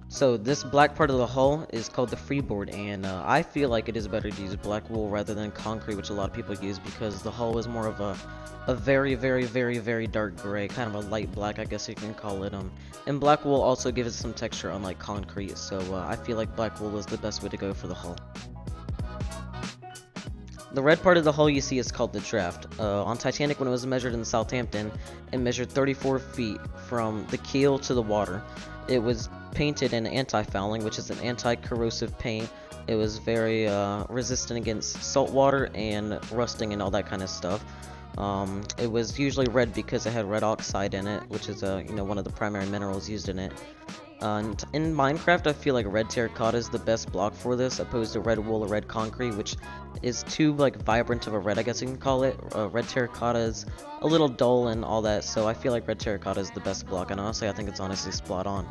So this black part of the hull is called the freeboard, and I feel like it is better to use black wool rather than concrete, which a lot of people use, because the hull is more of a very dark gray, kind of a light black, I guess you can call it. And black wool also gives it some texture, unlike concrete. So I feel like black wool is the best way to go for the hull. The red part of the hull you see is called the draft. On Titanic, when it was measured in Southampton, it measured 34 feet from the keel to the water. It was painted in anti-fouling, which is an anti-corrosive paint. It was very resistant against salt water and rusting and all that kind of stuff. It was usually red because it had red oxide in it, which is one of the primary minerals used in it. And in Minecraft, I feel like red terracotta is the best block for this, opposed to red wool or red concrete, which is too vibrant of a red, I guess you can call it. Red terracotta is a little dull and all that, so I feel like red terracotta is the best block, and honestly, I think it's honestly spot on.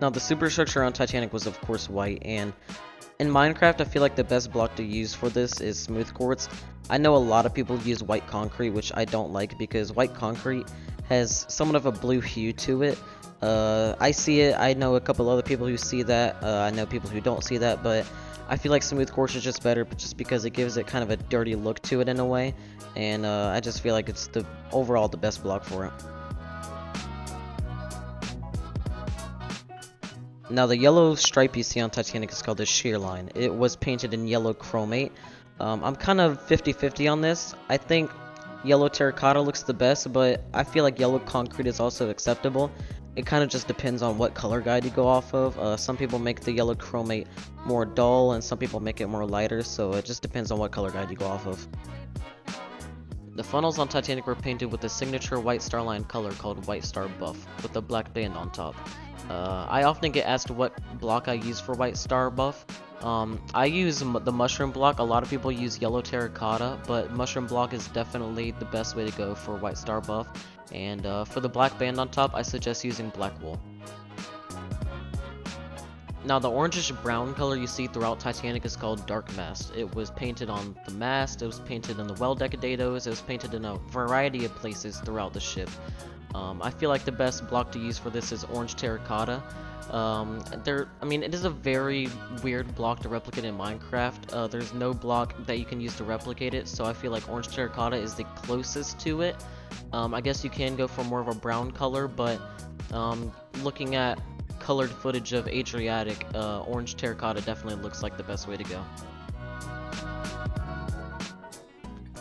Now, the superstructure on Titanic was of course white, and in Minecraft, I feel like the best block to use for this is smooth quartz. I know a lot of people use white concrete, which I don't like, because white concrete has somewhat of a blue hue to it. I see it, I know a couple other people who see that, I know people who don't see that, but I feel like smooth quartz is just better just because it gives it kind of a dirty look to it in a way, and I just feel like it's overall the best block for it. Now, the yellow stripe you see on Titanic is called the shear line. It was painted in yellow chromate. I'm kind of 50-50 on this. I think yellow terracotta looks the best, but I feel like yellow concrete is also acceptable. It kind of just depends on what color guide you go off of. Some people make the yellow chromate more dull, and some people make it more lighter, so it just depends on what color guide you go off of. The funnels on Titanic were painted with a signature white star line color called White Star Buff, with a black band on top. I often get asked what block I use for White Star Buff. I use the mushroom block. A lot of people use yellow terracotta, but mushroom block is definitely the best way to go for White Star Buff. And for the black band on top, I suggest using black wool. Now, the orangish brown color you see throughout Titanic is called dark mast. It was painted on the mast, it was painted in the well deck of dados, it was painted in a variety of places throughout the ship. I feel like the best block to use for this is orange terracotta. It is a very weird block to replicate in Minecraft. There's no block that you can use to replicate it, so I feel like orange terracotta is the closest to it. I guess you can go for more of a brown color, but looking at colored footage of Adriatic, orange terracotta definitely looks like the best way to go.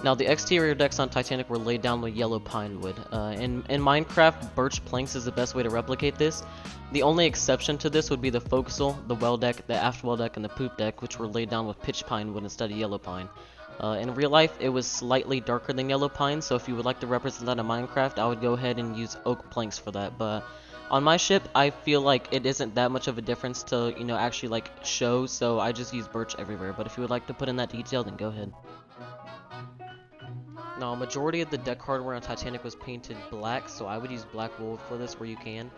Now, the exterior decks on Titanic were laid down with yellow pine wood. In Minecraft, birch planks is the best way to replicate this. The only exception to this would be the forecastle, the well deck, the aft well deck, and the poop deck, which were laid down with pitch pine wood instead of yellow pine. In real life, it was slightly darker than yellow pine, so if you would like to represent that in Minecraft, I would go ahead and use oak planks for that. But on my ship, I feel like it isn't that much of a difference to, actually show, so I just use birch everywhere. But if you would like to put in that detail, then go ahead. Now, a majority of the deck hardware on Titanic was painted black, so I would use black wool for this where you can.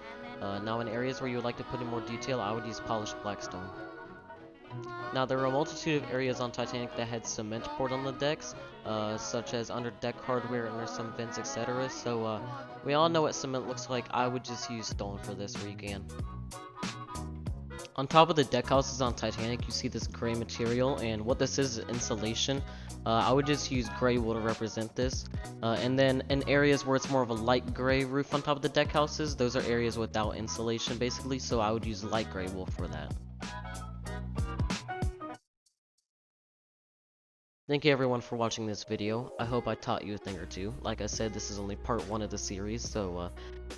Now, in areas where you would like to put in more detail, I would use polished blackstone. Now, there are a multitude of areas on Titanic that had cement poured on the decks, such as under deck hardware, under some vents, etc. So, we all know what cement looks like. I would just use stone for this where you can. On top of the deck houses on Titanic, you see this gray material, and what this is insulation. I would just use gray wool to represent this. And then in areas where it's more of a light gray roof on top of the deck houses, those are areas without insulation basically, so I would use light gray wool for that. Thank you everyone for watching this video. I hope I taught you a thing or two. Like I said, this is only part 1 of the series, so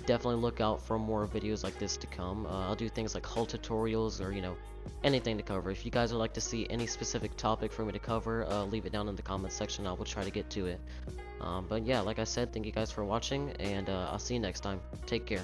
definitely look out for more videos like this to come. I'll do things like hull tutorials or, anything to cover. If you guys would like to see any specific topic for me to cover, leave it down in the comments section. I will try to get to it. But yeah, like I said, thank you guys for watching, and I'll see you next time. Take care.